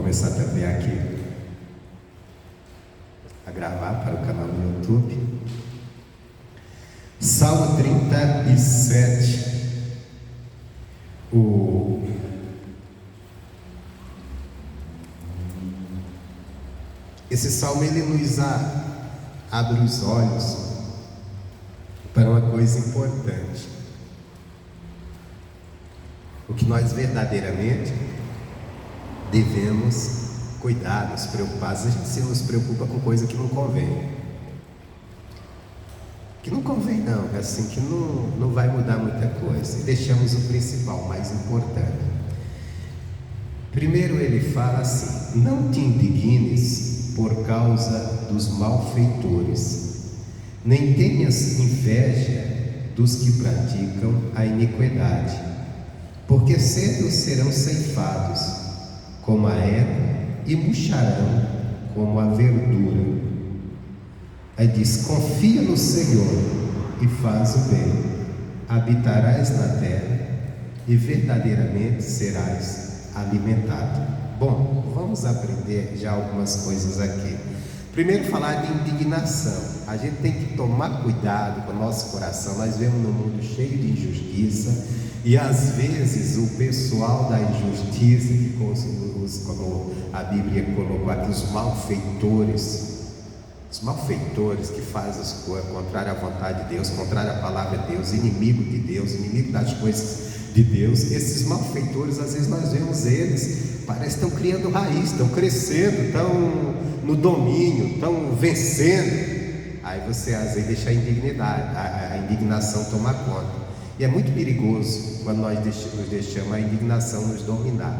começar também aqui a gravar para o canal no YouTube. Salmo 37. Esse salmo ele nos abre os olhos para uma coisa importante. O que nós verdadeiramente devemos cuidar, nos preocupar. Às vezes a gente se nos preocupa com coisa que não convém. Que não convém não, assim, que não vai mudar muita coisa. E deixamos o principal, o mais importante. Primeiro ele fala assim: não te indignes por causa dos malfeitores, nem tenhas inveja dos que praticam a iniquidade, porque cedo serão ceifados como a erva e murcharão como a verdura. Aí diz: confia no Senhor e faz o bem, habitarás na terra e verdadeiramente serás alimentado. Bom, vamos aprender já algumas coisas aqui. Primeiro, falar de indignação. A gente tem que tomar cuidado com o nosso coração. Nós vivemos num mundo cheio de injustiça, e às vezes o pessoal da injustiça, como a Bíblia colocou aqui, os malfeitores que fazem as coisas contrárias à vontade de Deus, contrárias à palavra de Deus, inimigo de Deus, inimigo das coisas de Deus. Esses malfeitores, às vezes nós vemos eles, parece que estão criando raiz, estão crescendo, estão no domínio, estão vencendo. Aí você às vezes deixa a indignação tomar conta. E é muito perigoso quando nós nos deixamos a indignação nos dominar.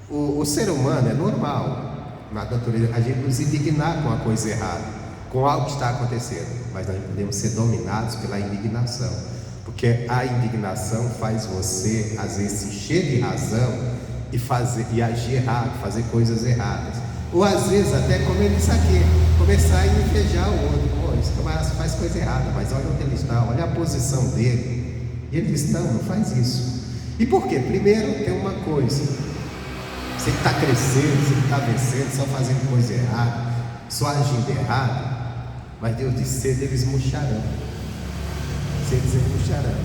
O ser humano é normal, na natureza, a gente nos indignar com a coisa errada, com algo que está acontecendo, mas nós podemos ser dominados pela indignação, porque a indignação faz você às vezes se encher de razão e agir errado, fazer coisas erradas, ou às vezes até, como ele disse aqui, começar a invejar o outro. Pô, esse camarada faz coisa errada, mas olha onde ele está, olha a posição dele. E ele diz: não faz isso. E por quê? Primeiro, tem uma coisa: você que está crescendo, você que está vencendo, só fazendo coisa errada, só agindo errado, mas Deus diz: cedo eles murcharão. Cedo eles murcharão.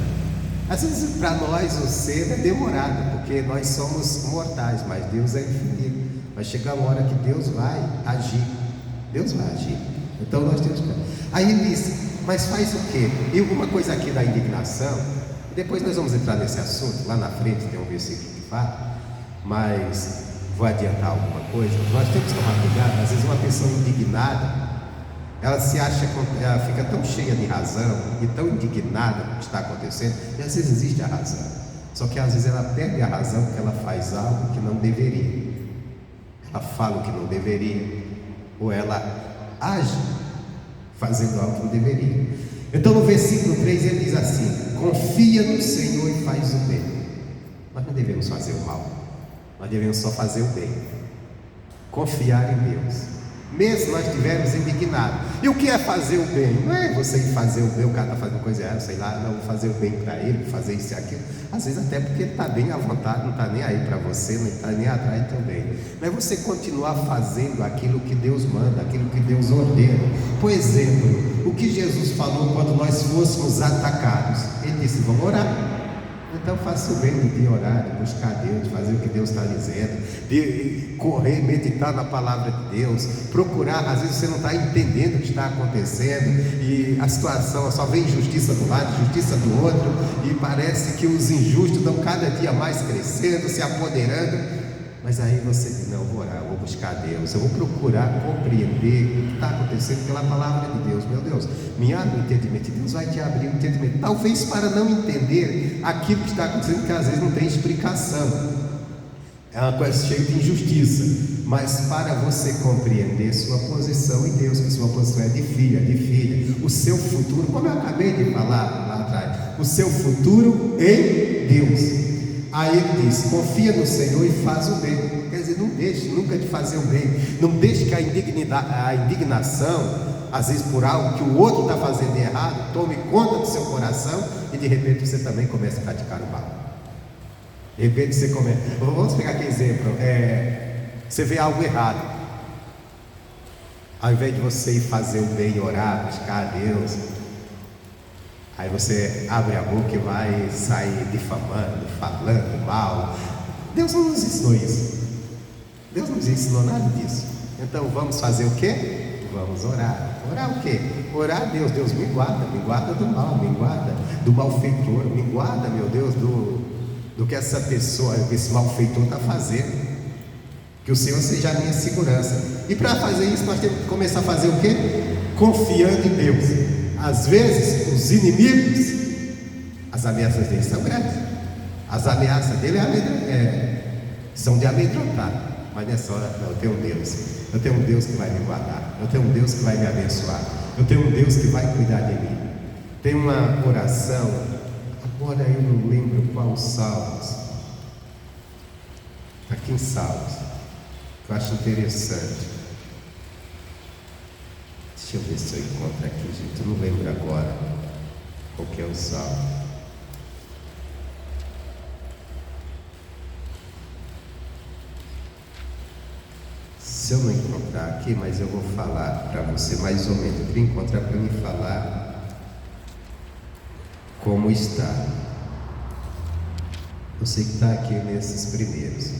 Às vezes para nós o cedo é demorado, porque nós somos mortais, mas Deus é infinito. Vai chegar uma hora que Deus vai agir. Deus vai agir. Então nós temos que... Aí ele diz: mas faz o quê? E alguma coisa aqui da indignação, depois nós vamos entrar nesse assunto, lá na frente tem um versículo que fala, mas vou adiantar alguma coisa. Nós temos que tomar cuidado. Às vezes uma pessoa indignada, ela se acha, ela fica tão cheia de razão e tão indignada com o que está acontecendo, e às vezes existe a razão, só que às vezes ela perde a razão porque ela faz algo que não deveria, ela fala o que não deveria, ou ela age fazendo algo que não deveria. Então no versículo 3 ele diz assim: confia no Senhor e faz o bem. Nós não devemos fazer o mal, nós devemos só fazer o bem, confiar em Deus, mesmo nós estivermos indignados. E o que é fazer o bem? Não é você fazer o bem, o cara está fazendo coisa errada, sei lá, não, vou fazer o bem para ele, vou fazer isso e aquilo. Às vezes até porque ele está bem à vontade, não está nem aí para você, não está nem atrás também. Mas você continuar fazendo aquilo que Deus manda, aquilo que Deus ordena. Por exemplo, o que Jesus falou quando nós fôssemos atacados? Ele disse: vamos orar. Então faça o bem de orar, de buscar Deus, de fazer o que Deus está dizendo, de correr, meditar na palavra de Deus, procurar. Às vezes você não está entendendo o que está acontecendo e a situação, só vem injustiça de um lado, injustiça do outro, e parece que os injustos estão cada dia mais crescendo, se apoderando. Mas aí você diz: não, eu vou orar, eu vou buscar Deus, eu vou procurar compreender o que está acontecendo pela palavra de Deus. Meu Deus, me abre o entendimento, Deus vai te abrir o entendimento, talvez para não entender aquilo que está acontecendo, que às vezes não tem explicação, é uma coisa cheia de injustiça, mas para você compreender sua posição em Deus, que sua posição é de filha, o seu futuro, como eu acabei de falar lá atrás, o seu futuro em Deus. Aí ele diz: confia no Senhor e faz o bem. Quer dizer, não deixe nunca de fazer o bem. Não deixe que a indignação, às vezes por algo que o outro está fazendo errado, tome conta do seu coração e de repente você também começa a praticar o mal. De repente você começa... Vamos pegar aqui exemplo. você vê algo errado. Ao invés de você ir fazer o bem, orar, buscar a Deus, aí você abre a boca e vai sair difamando, falando mal. Deus não nos ensinou isso. Deus não nos ensinou nada disso. Então vamos fazer o quê? Vamos orar. Orar o quê? Orar a Deus. Deus me guarda do mal, me guarda do malfeitor, me guarda, meu Deus, do que essa pessoa, esse malfeitor está fazendo. Que o Senhor seja a minha segurança. E para fazer isso nós temos que começar a fazer o quê? Confiando em Deus. Às vezes os inimigos, as ameaças dele são grandes. As ameaças dele são de amedrontar. Mas nessa hora, não, eu tenho um Deus. Eu tenho um Deus que vai me guardar. Eu tenho um Deus que vai me abençoar. Eu tenho um Deus que vai cuidar de mim. Tem uma oração, agora eu não lembro qual Salmos. Aqui em Salmos, que eu acho interessante. Deixa eu ver se eu encontro aqui, gente. Eu não lembro agora qual que é o Salmo. Se eu não encontrar aqui, mas eu vou falar para você mais ou menos. Eu queria encontrar para me falar como está. Eu sei que está aqui nesses primeiros.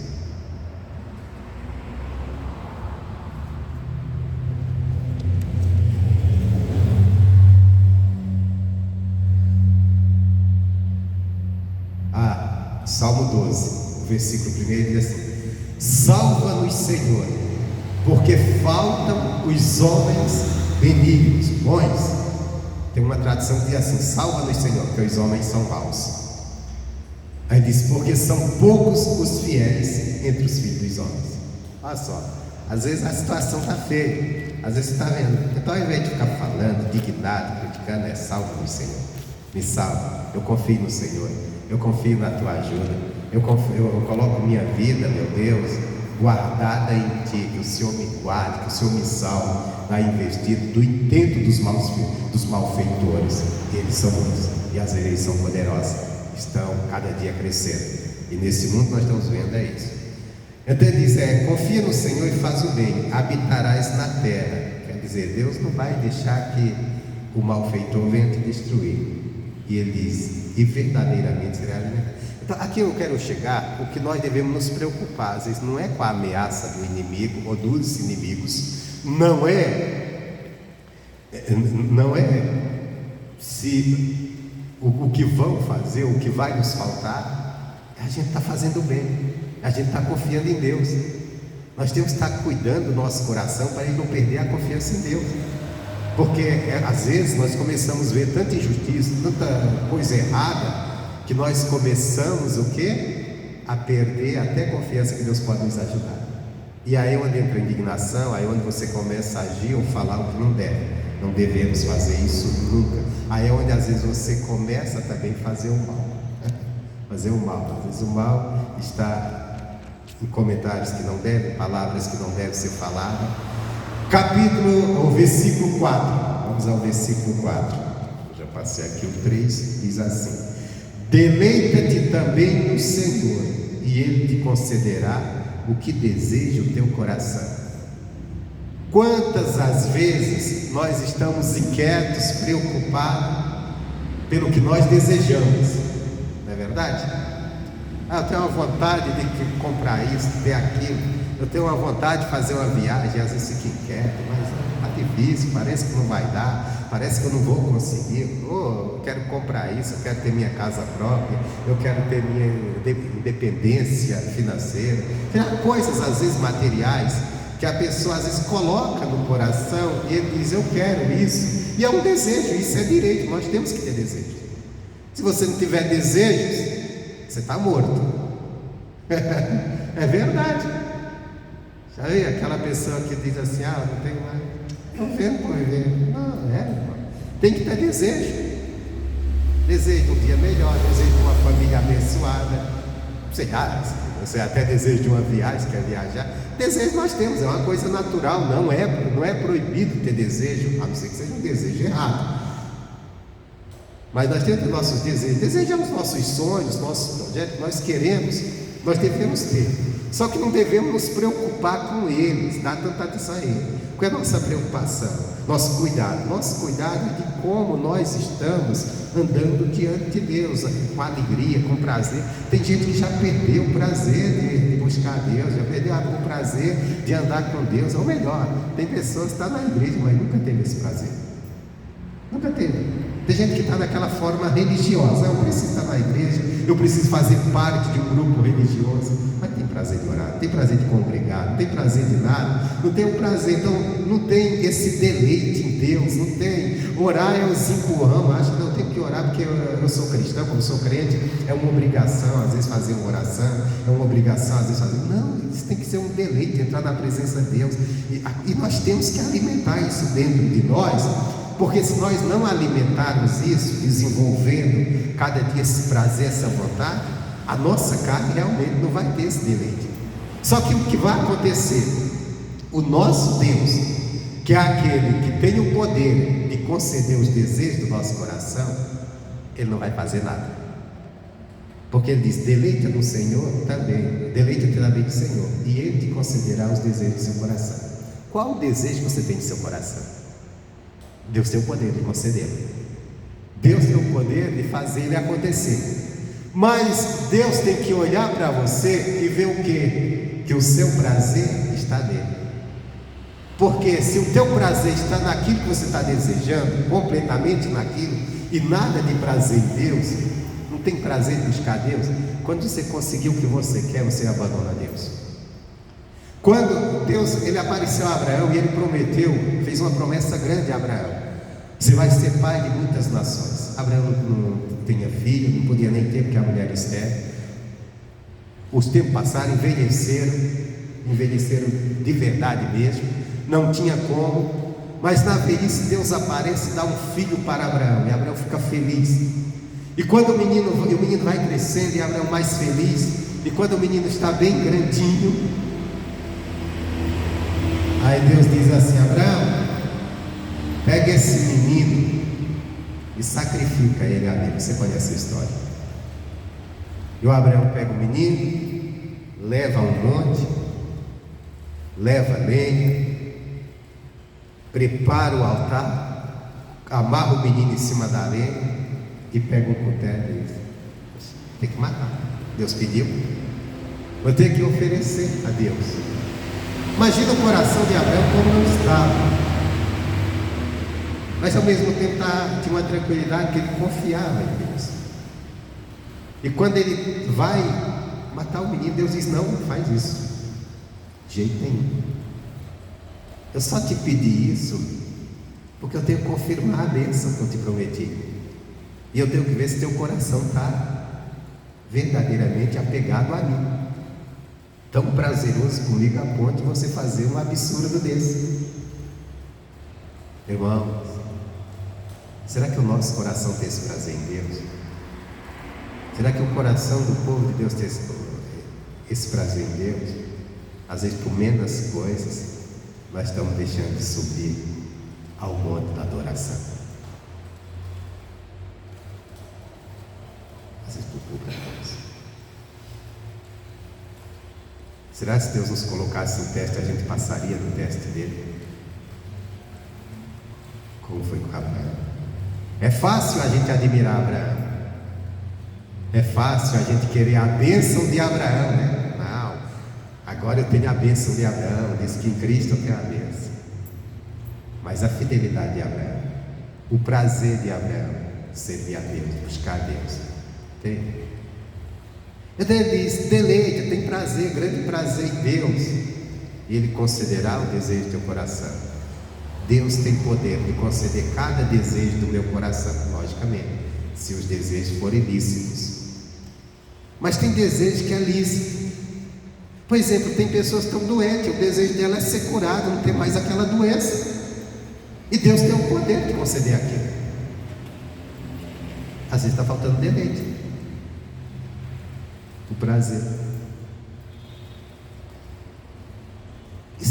Salmo 12, o versículo 1 diz assim: salva-nos, Senhor, porque faltam os homens benignos, bons. Tem uma tradução que diz assim: salva-nos, Senhor, porque os homens são maus. Aí diz: porque são poucos os fiéis entre os filhos dos homens. Olha só, às vezes a situação está feia, às vezes você está vendo. Então, ao invés de ficar falando, indignado, criticando, salva-nos, Senhor, me salva. Eu confio no Senhor, eu confio na tua ajuda. Eu coloco minha vida, meu Deus, guardada em ti. Que o Senhor me guarde, que o Senhor me salve da investida, do intento dos malfeitores. Eles são muitos e as leis são poderosas, estão cada dia crescendo. E nesse mundo nós estamos vendo isso. Então ele diz: confia no Senhor e faz o bem, habitarás na terra. Quer dizer, Deus não vai deixar que o malfeitor venha te destruir. E ele diz: e verdadeiramente será alimentado. Então, aqui eu quero chegar, o que nós devemos nos preocupar, às vezes, não é com a ameaça do inimigo ou dos inimigos, não é se o que vão fazer, o que vai nos faltar. A gente está fazendo bem, a gente está confiando em Deus. Nós temos que estar cuidando do nosso coração para ele não perder a confiança em Deus. Porque às vezes nós começamos a ver tanta injustiça, tanta coisa errada, que nós começamos o quê? A perder até a confiança que Deus pode nos ajudar. E aí é onde entra a indignação, aí é onde você começa a agir ou falar o que não deve. Não devemos fazer isso nunca. Aí é onde às vezes você começa também a fazer o mal. Fazer o mal. Às vezes o mal está em comentários que não devem, palavras que não devem ser faladas. O versículo 4. Vamos ao versículo 4. Eu já passei aqui o 3, diz assim: deleita-te também no Senhor, e Ele te concederá o que deseja o teu coração. Quantas as vezes nós estamos inquietos, preocupados pelo que nós desejamos, não é verdade? Eu tenho uma vontade de comprar isso, de ter aquilo. Eu tenho uma vontade de fazer uma viagem, às vezes fico inquieto, mas está difícil, parece que não vai dar, parece que eu não vou conseguir. Eu quero comprar isso, eu quero ter minha casa própria, eu quero ter minha independência financeira. Tem coisas às vezes materiais que a pessoa às vezes coloca no coração e ele diz: eu quero isso, e é um desejo, isso é direito, nós temos que ter desejo. Se você não tiver desejos, você está morto. É verdade. Já viu aquela pessoa que diz assim: não tenho mais, não vendo por viver. Não, tem que ter desejo. Desejo de um dia melhor, desejo de uma família abençoada. Você até deseja de uma viagem, quer viajar. Desejo nós temos, é uma coisa natural, não é proibido ter desejo, a não ser que seja um desejo errado. Mas nós temos nossos desejos, desejamos nossos sonhos, nossos projetos, nós queremos, nós devemos ter. Só que não devemos nos preocupar com eles, dar tanta atenção a eles. Qual é a nossa preocupação? Nosso cuidado. Nosso cuidado é de como nós estamos andando diante de Deus, com alegria, com prazer. Tem gente que já perdeu o prazer de buscar Deus, já perdeu o prazer de andar com Deus. Ou melhor, tem pessoas que estão na igreja, mas nunca teve esse prazer. Nunca teve. Tem gente que está naquela forma religiosa. Eu preciso estar na igreja, eu preciso fazer parte de um grupo religioso. Mas tem prazer de orar, tem prazer de congregar, não tem prazer de nada, não tem o prazer, então não tem esse deleite em Deus, não tem. Orar é os empurrão, acho que eu tenho que orar porque eu sou cristão, como sou crente, é uma obrigação, às vezes fazer uma oração, é uma obrigação, às vezes fazer. Não, isso tem que ser um deleite, entrar na presença de Deus, e nós temos que alimentar isso dentro de nós. Porque se nós não alimentarmos isso, desenvolvendo cada dia esse prazer, essa vontade, a nossa carne realmente não vai ter esse deleite. Só que o que vai acontecer? O nosso Deus, que é aquele que tem o poder de conceder os desejos do nosso coração, Ele não vai fazer nada. Porque Ele diz: deleita no Senhor também, deleita-te também do Senhor, e Ele te concederá os desejos do seu coração. Qual o desejo que você tem do seu coração? Deus tem o poder de conceder. Deus tem o poder de fazer ele acontecer. Mas Deus tem que olhar para você e ver o quê? Que o seu prazer está nele. Porque se o teu prazer está naquilo que você está desejando, completamente naquilo, e nada de prazer em Deus, não tem prazer em buscar Deus. Quando você conseguiu o que você quer, você abandona Deus. Quando Deus, ele apareceu a Abraão e ele prometeu, fez uma promessa grande a Abraão: você vai ser pai de muitas nações. Abraão não tinha filho, não podia nem ter, porque a mulher era estéril. Os tempos passaram, envelheceram de verdade mesmo, não tinha como, mas na velhice Deus aparece e dá um filho para Abraão, e Abraão fica feliz. E quando o menino vai crescendo, e Abraão mais feliz, e quando o menino está bem grandinho, aí Deus diz assim: Abraão, pega esse menino e sacrifica ele a Deus. Você conhece a história? E o Abraão pega o menino, leva a um monte, leva lenha, prepara o altar, amarra o menino em cima da lenha e pega um cutelo e diz: tem que matar. Deus pediu, vou ter que oferecer a Deus. Imagina o coração de Abraão como não estava, mas ao mesmo tempo tinha uma tranquilidade, que ele confiava em Deus. E quando ele vai matar o menino, Deus diz: não faz isso, de jeito nenhum. Eu só te pedi isso porque eu tenho que confirmar a bênção que eu te prometi, e eu tenho que ver se teu coração está verdadeiramente apegado a mim, tão prazeroso comigo a ponto de você fazer um absurdo desse. Irmãos, será que o nosso coração tem esse prazer em Deus? Será que o coração do povo de Deus tem esse prazer em Deus? Às vezes, por menos coisas, nós estamos deixando de subir ao monte da adoração. Às vezes, por pouca coisa. Será que se Deus nos colocasse em teste, a gente passaria no teste dele? Como foi com Abraão? É fácil a gente admirar Abraão, é fácil a gente querer a bênção de Abraão, né? Não, agora eu tenho a bênção de Abraão, diz que em Cristo eu tenho a bênção. Mas a fidelidade de Abraão, o prazer de Abraão, servir a Deus, buscar a Deus, tem. Então ele diz: deleite, tem prazer, grande prazer em Deus, e Ele concederá o desejo do teu coração. Deus tem poder de conceder cada desejo do meu coração, logicamente, se os desejos forem lícitos. Mas tem desejo que é lícito. Por exemplo, tem pessoas que estão doentes, o desejo dela é ser curado, não ter mais aquela doença, e Deus tem o poder de conceder aquilo. Às vezes está faltando deleite, o prazer. E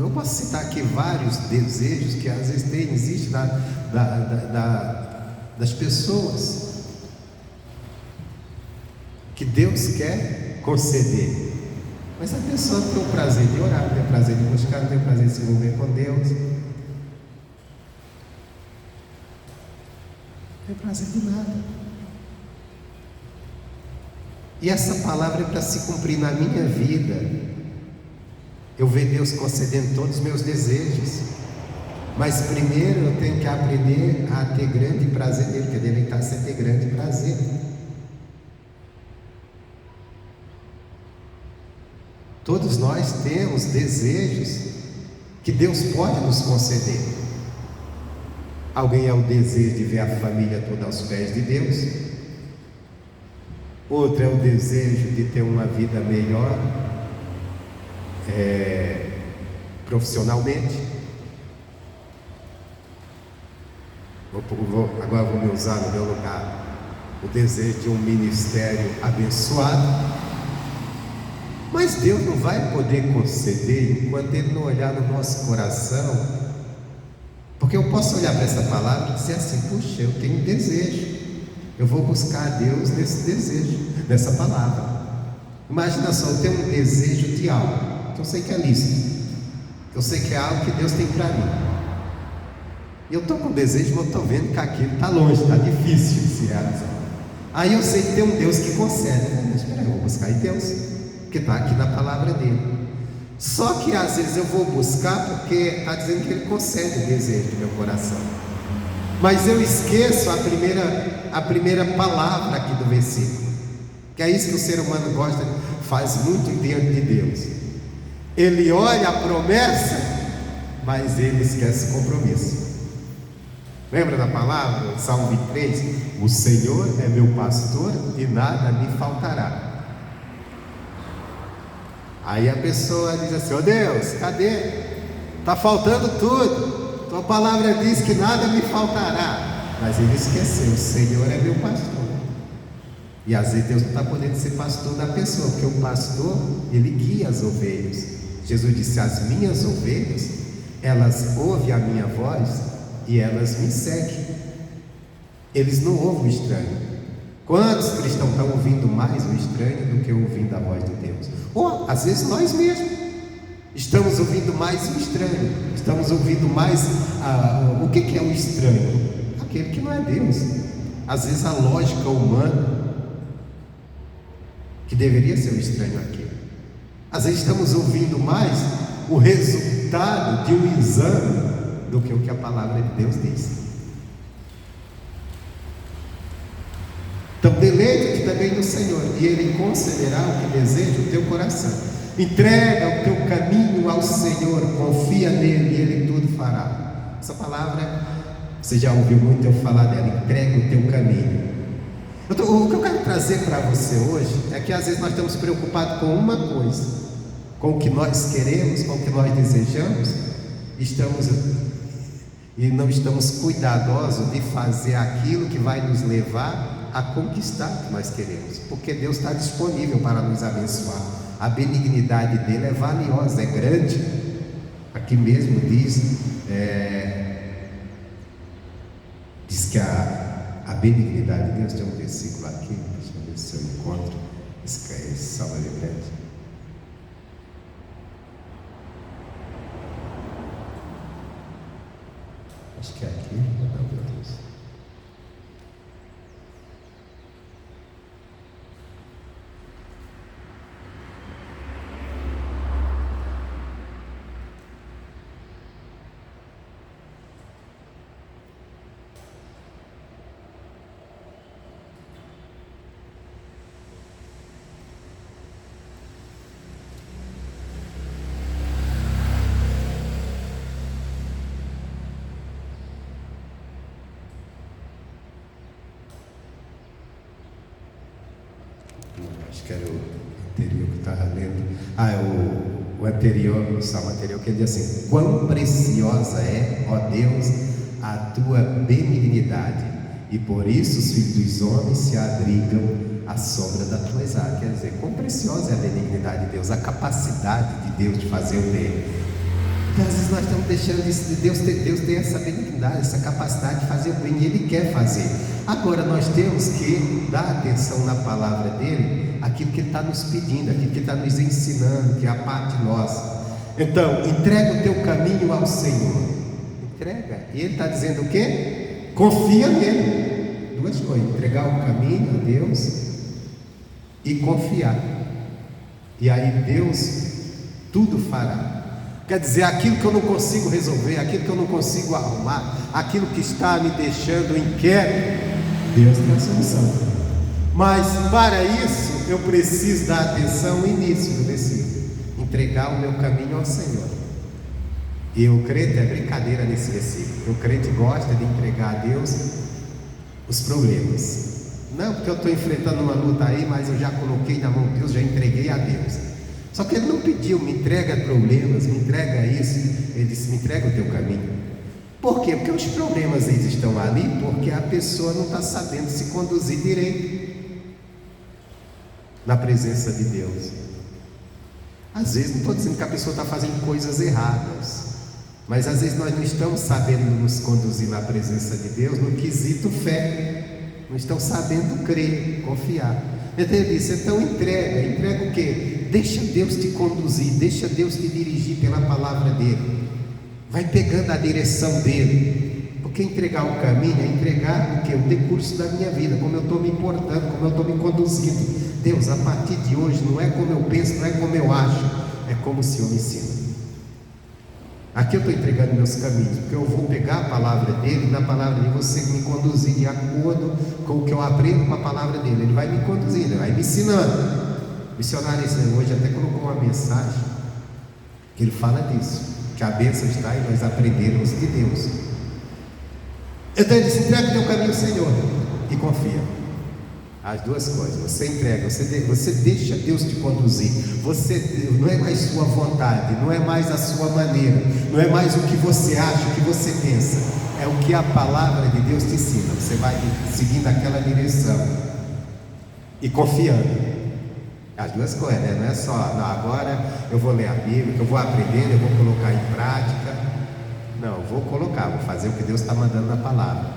eu posso citar aqui vários desejos que às vezes existem das pessoas, que Deus quer conceder, Mas a pessoa tem o prazer de orar, não tem o prazer de buscar, não tem o prazer de se envolver com Deus, não tem prazer de nada. E essa palavra é para se cumprir na minha vida. Eu vejo Deus concedendo todos os meus desejos, mas primeiro eu tenho que aprender a ter grande prazer nele, porque deleitar-se é ter grande prazer. Todos nós temos desejos que Deus pode nos conceder. Alguém é o desejo de ver a família toda aos pés de Deus. Outro é o desejo de ter uma vida melhor profissionalmente. Agora vou me usar no meu lugar. O desejo de um ministério abençoado. Mas Deus não vai poder conceder enquanto Ele não olhar no nosso coração. Porque eu posso olhar para essa palavra e dizer assim: puxa, eu tenho desejo, eu vou buscar a Deus nesse desejo, nessa palavra. Imagina só, eu tenho um desejo de algo, que eu sei que é lícito, eu sei que é algo que Deus tem para mim. E eu estou com desejo, mas eu estou vendo que aquilo está longe, está difícil de se realizar. Aí eu sei que tem um Deus que concede. Mas espera, eu vou buscar em Deus, porque está aqui na palavra dele. Só que às vezes eu vou buscar porque está dizendo que Ele concede o desejo do meu coração, mas eu esqueço a primeira palavra aqui do versículo, que é isso que o ser humano gosta, faz muito diante de Deus. Ele olha a promessa, mas ele esquece o compromisso. Lembra da palavra, Salmo 23? O Senhor é meu pastor e nada me faltará. Aí a pessoa diz assim: ó Deus, cadê? Está faltando tudo. Tua palavra diz que nada me faltará. Mas ele esqueceu: o Senhor é meu pastor. E às vezes Deus não está podendo ser pastor da pessoa, porque o pastor, ele guia as ovelhas. Jesus disse: as minhas ovelhas, elas ouvem a minha voz e elas me seguem. Eles não ouvem o estranho. Quantos cristãos estão ouvindo mais o estranho do que ouvindo a voz de Deus? Ou às vezes nós mesmos estamos ouvindo mais o estranho, estamos ouvindo mais o que é o estranho? Aquele que não é Deus. Às vezes a lógica humana, que deveria ser o estranho aqui. Às vezes estamos ouvindo mais o resultado de um exame do que o que a palavra de Deus diz. Então deleita-te também no Senhor, e Ele concederá o que deseja o teu coração. Entrega o teu caminho ao Senhor, confia nele e Ele tudo fará. Essa palavra, você já ouviu muito eu falar dela: entrega o teu caminho. O que eu quero trazer para você hoje é que às vezes nós estamos preocupados com uma coisa, com o que nós queremos, com o que nós desejamos, e não estamos cuidadosos de fazer aquilo que vai nos levar a conquistar o que nós queremos, porque Deus está disponível para nos abençoar. A benignidade dele é valiosa, é grande. Aqui mesmo diz que a benignidade de Deus, tem um versículo aqui, deixa eu ver se eu encontro esse salmo lembrete. Acho que é aqui, não, meu Deus. Acho que era o anterior que estava lendo. É o anterior, o salmo anterior, que ele diz assim: quão preciosa é, ó Deus, a tua benignidade, e por isso os filhos dos homens se abrigam à sombra das tuas asas. Quer dizer, quão preciosa é a benignidade de Deus, a capacidade de Deus de fazer o bem. Então, às vezes nós estamos deixando isso de Deus tem essa benignidade, essa capacidade de fazer o bem, e Ele quer fazer. Agora nós temos que dar atenção na palavra dele, aquilo que ele está nos pedindo, aquilo que ele está nos ensinando, que é a parte nossa. Então, entrega o teu caminho ao Senhor. Entrega. E ele está dizendo o quê? Confia nele. Duas coisas: entregar o caminho a Deus e confiar. E aí Deus tudo fará. Quer dizer, aquilo que eu não consigo resolver, aquilo que eu não consigo arrumar, aquilo que está me deixando inquieto, Deus tem a solução. Mas para isso eu preciso dar atenção no início do versículo: entregar o meu caminho ao Senhor. E o crente é brincadeira nesse versículo. O crente gosta de entregar a Deus os problemas. Não, porque eu estou enfrentando uma luta aí, mas eu já coloquei na mão de Deus, já entreguei a Deus. Só que ele não pediu: me entrega problemas, me entrega isso. Ele disse: me entrega o teu caminho. Por quê? Porque os problemas eles estão ali porque a pessoa não está sabendo se conduzir direito na presença de Deus. Às vezes, não estou dizendo que a pessoa está fazendo coisas erradas, mas às vezes nós não estamos sabendo nos conduzir na presença de Deus no quesito fé. Não estão sabendo crer, confiar. Então ele disse: então entrega o quê? Deixa Deus te conduzir, deixa Deus te dirigir pela palavra dele. Vai pegando a direção dele. Porque entregar o caminho é entregar o quê? O decurso da minha vida, como eu estou me portando, como eu estou me conduzindo. Deus, a partir de hoje não é como eu penso, não é como eu acho, é como o Senhor me ensina. Aqui eu estou entregando meus caminhos, porque eu vou pegar a palavra dele, e na palavra dele você me conduzir de acordo com o que eu aprendo com a palavra dele. Ele vai me conduzindo, ele vai me ensinando. O missionário hoje até colocou uma mensagem que ele fala disso, que a bênção está em nós aprendermos de Deus. Então ele disse: entrega o teu caminho ao Senhor e confia. As duas coisas: você entrega, você deixa Deus te conduzir. Você não é mais sua vontade, não é mais a sua maneira, não é mais o que você acha, o que você pensa, é o que a palavra de Deus te ensina. Você vai seguindo aquela direção e confiando. As duas coisas, né? Não é só, não, agora eu vou ler a Bíblia, eu vou aprender, eu vou colocar em prática. Não, eu vou colocar, vou fazer o que Deus está mandando na palavra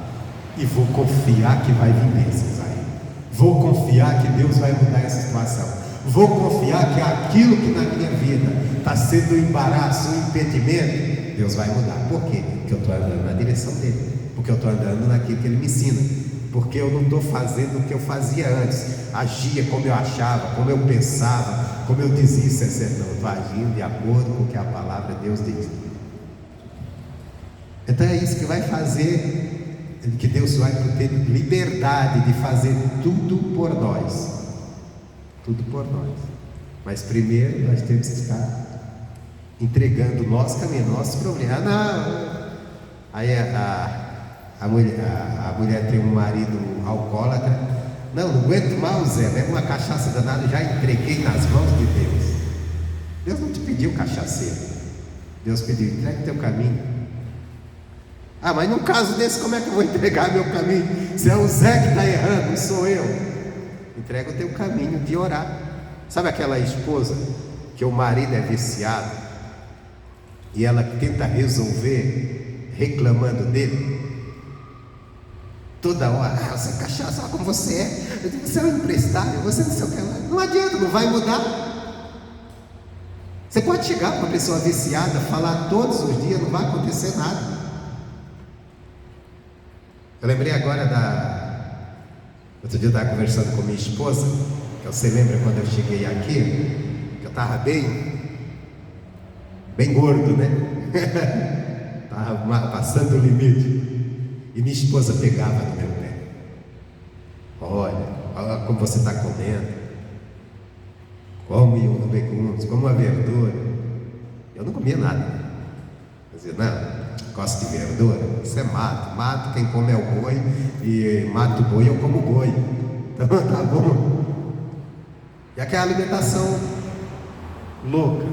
e vou confiar que vai vir bênçãos aí. Vou confiar que Deus vai mudar essa situação. Vou confiar que aquilo que na minha vida está sendo um embaraço, um impedimento, Deus vai mudar. Por quê? Porque eu estou andando na direção dele, porque eu estou andando naquilo que ele me ensina, porque eu não estou fazendo o que eu fazia antes, agia como eu achava, como eu pensava, como eu dizia: isso é certo. Não, eu estou agindo de acordo com o que a palavra de Deus diz. Então é isso que vai fazer que Deus vai ter liberdade de fazer tudo por nós. Tudo por nós. Mas primeiro nós temos que estar entregando o nosso caminho, nossos problemas. Não. Aí a mulher tem um marido alcoólatra. Não aguento mais, Zé, bebe uma cachaça danada, já entreguei nas mãos de Deus. Deus não te pediu cachaceiro. Deus pediu: entregue o teu caminho. Ah, mas num caso desse, como é que eu vou entregar meu caminho? Se é o Zé que está errando, não sou eu. Entrega o teu caminho de orar. Sabe aquela esposa que o marido é viciado e ela tenta resolver reclamando dele? Toda hora: você é cachaça, olha como você é. Eu digo: você é um empresário, você não sei o que lá. Não adianta, não vai mudar. Você pode chegar para uma pessoa viciada, falar todos os dias, não vai acontecer nada. Eu lembrei agora outro dia eu estava conversando com minha esposa, que você lembra quando eu cheguei aqui, que eu estava bem gordo, né? Estava passando o limite. E minha esposa pegava no meu pé: olha como você está comendo, come legumes, come uma verdura. Eu não comia nada. Eu dizia: não, gosto de verdura, isso é mato quem come é o boi, e mato o boi, eu como boi. Então tá bom. E aquela alimentação louca.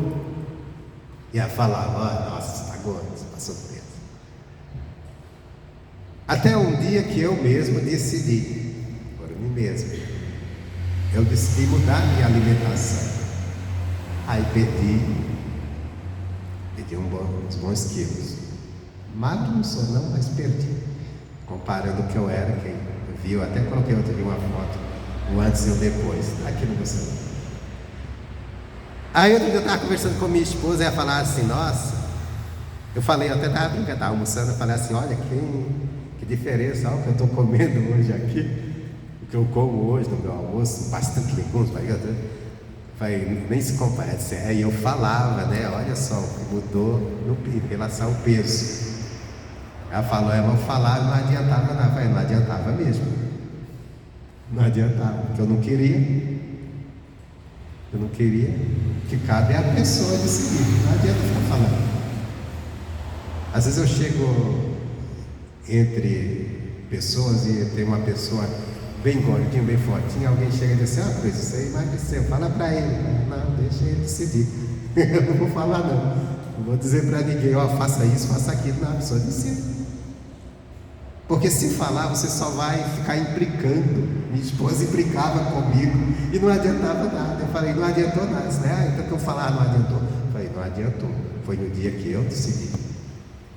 E ela falava: nossa, você está gordo, você passou do peso. Até um dia que eu mesmo decidi, por mim mesmo, eu decidi mudar minha alimentação. Aí perdi uns bons quilos. Magro não sou não, mas perdi. Comparando o que eu era, quem viu? Até coloquei outro dia uma foto, o antes e o depois, tá aqui no meu celular. Aí outro dia eu estava conversando com minha esposa e ela falava assim, nossa, eu falei, eu até estava brincando, estava almoçando, eu falei assim, olha que diferença, olha o que eu estou comendo hoje aqui, o que eu como hoje no meu almoço, bastante legumes, nem se compara. Aí eu falava, né, olha só, o que mudou em relação ao peso. Ela falou, eu falava e não adiantava nada. Eu falei, não adiantava mesmo. Não adiantava, porque eu não queria. Que cabe à pessoa decidir. Não adianta ficar falando. Às vezes eu chego entre pessoas e tem uma pessoa bem gordinha, bem fortinha, alguém chega e diz assim, Cris, você emagreceu, fala para ele. Não, deixa ele decidir. Eu não vou falar não. Não vou dizer para ninguém, faça isso, faça aquilo. Não, a pessoa decide. Porque se falar, você só vai ficar implicando. Minha esposa implicava comigo e não adiantava nada. Eu falei, não adiantou nada. Então que eu falar, não adiantou. Eu falei, não adiantou. Foi no dia que eu decidi.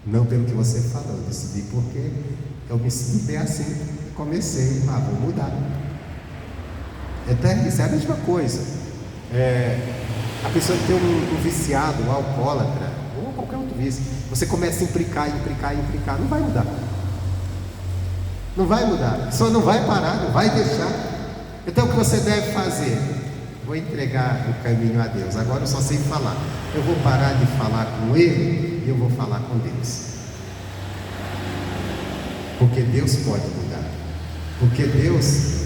Não pelo que você falou, eu decidi porque eu me senti assim. Comecei, vou mudar. Então, isso é a mesma coisa. A pessoa que tem um viciado, um alcoólatra, ou qualquer outro vício, você começa a implicar, não vai mudar. Não vai mudar, só não vai parar, não vai deixar. Então o que você deve fazer? Vou entregar o caminho a Deus. Agora eu só sei falar. Eu vou parar de falar com ele e eu vou falar com Deus. Porque Deus pode mudar. Porque Deus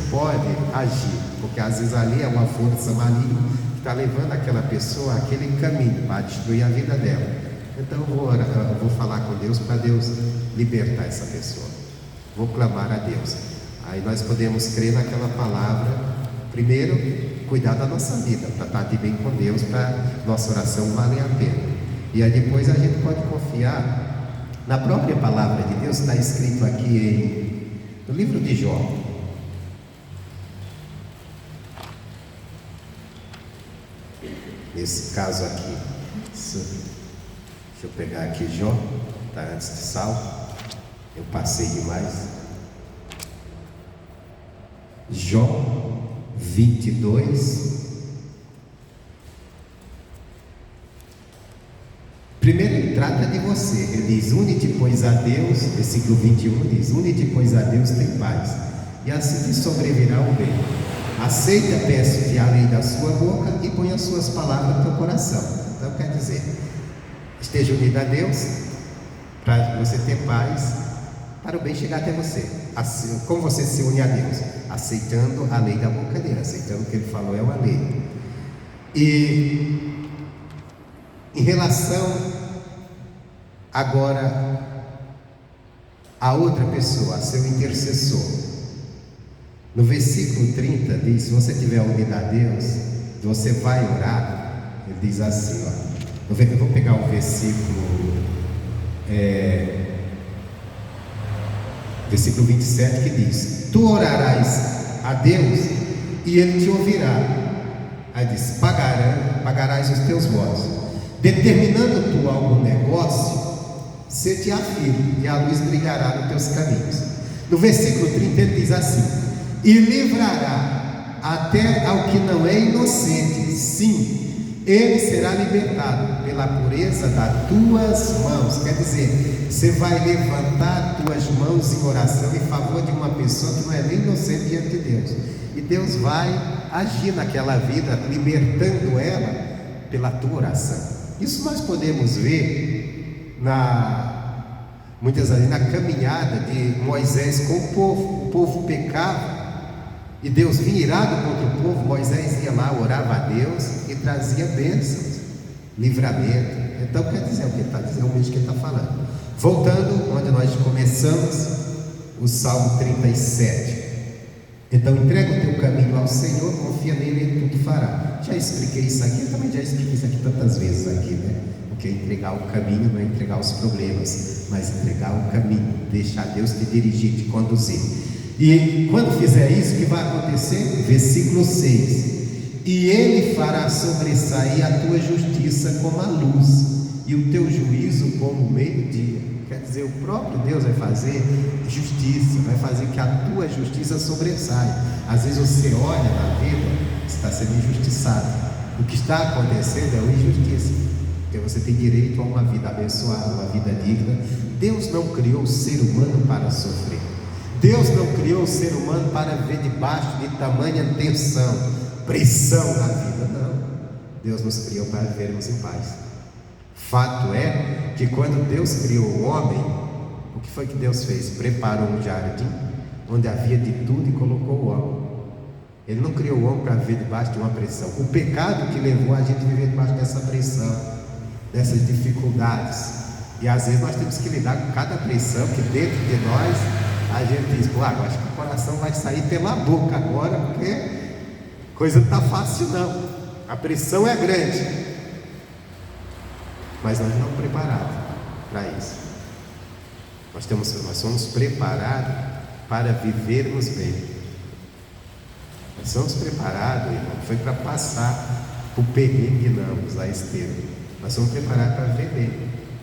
pode agir. Porque às vezes ali é uma força maligna que está levando aquela pessoa àquele caminho para destruir a vida dela. Então eu vou falar com Deus para Deus libertar essa pessoa. Vou clamar a Deus. Aí nós podemos crer naquela palavra. Primeiro, cuidar da nossa vida, para estar de bem com Deus, para nossa oração valer a pena. E aí depois a gente pode confiar na própria palavra de Deus. Está escrito aqui no livro de Jó. Nesse caso aqui, deixa eu pegar aqui Jó, está antes de Salmo. Eu passei demais. Jó 22. Primeiro ele trata de você. Ele diz, une-te pois a Deus. Versículo 21 diz, une-te pois a Deus, tem paz, e assim te sobrevirá o bem. Aceita, peço-te, a lei da sua boca, e põe as suas palavras no teu coração. Então quer dizer, esteja unido a Deus, para você ter paz, para o bem chegar até você. Assim, como você se une a Deus? Aceitando a lei da boca dele, aceitando o que ele falou é uma lei. E em relação agora a outra pessoa, a seu intercessor, no versículo 30 diz, se você tiver unido a Deus, você vai orar. Ele diz assim, eu vou pegar o versículo versículo 27 que diz, tu orarás a Deus e ele te ouvirá. Aí diz, pagarás os teus votos. Determinando tu algum negócio, ser-te-á firme e a luz brilhará nos teus caminhos. No versículo 30 ele diz assim, e livrará até ao que não é inocente, sim, ele será libertado pela pureza das tuas mãos. Quer dizer, você vai levantar tuas mãos em oração em favor de uma pessoa que não é nem inocente diante de Deus, e Deus vai agir naquela vida, libertando ela pela tua oração. Isso nós podemos ver muitas vezes na caminhada de Moisés com o povo pecava, e Deus vinha irado contra o povo. Moisés ia lá, orava a Deus e trazia bênçãos, livramento. Então quer dizer o que ele está dizendo, o mesmo que ele está falando. Voltando onde nós começamos, o Salmo 37. Então entrega o teu caminho ao Senhor, confia nele e ele tudo fará. Já expliquei isso aqui, eu também já expliquei isso aqui tantas vezes aqui, né? Porque entregar o caminho não é entregar os problemas, mas entregar o caminho, deixar Deus te dirigir, te conduzir. E quando fizer isso, o que vai acontecer? Versículo 6: e ele fará sobressair a tua justiça como a luz, e o teu juízo como o meio-dia. quer dizer, o próprio Deus vai fazer justiça, vai fazer que a tua justiça sobressaia. Às vezes você olha na vida, você está sendo injustiçado. O que está acontecendo é uma injustiça, porque você tem direito a uma vida abençoada, uma vida digna. Deus não criou o ser humano para sofrer. Deus não criou o ser humano para viver debaixo de tamanha tensão, pressão na vida, não. Deus nos criou para vivermos em paz. Fato é que quando Deus criou o homem, o que foi que Deus fez? Preparou um jardim onde havia de tudo e colocou o homem. Ele não criou o homem para viver debaixo de uma pressão. O pecado que levou a gente a viver debaixo dessa pressão, dessas dificuldades. E às vezes nós temos que lidar com cada pressão, que dentro de nós a gente diz, acho que o coração vai sair pela boca agora, porque coisa não está fácil não. A pressão é grande, mas nós não estamos preparados para isso. Nós somos preparados para vivermos bem. Nós somos preparados, irmão, foi para passar o perrengue não, usar esse termo. Nós somos preparados para viver bem.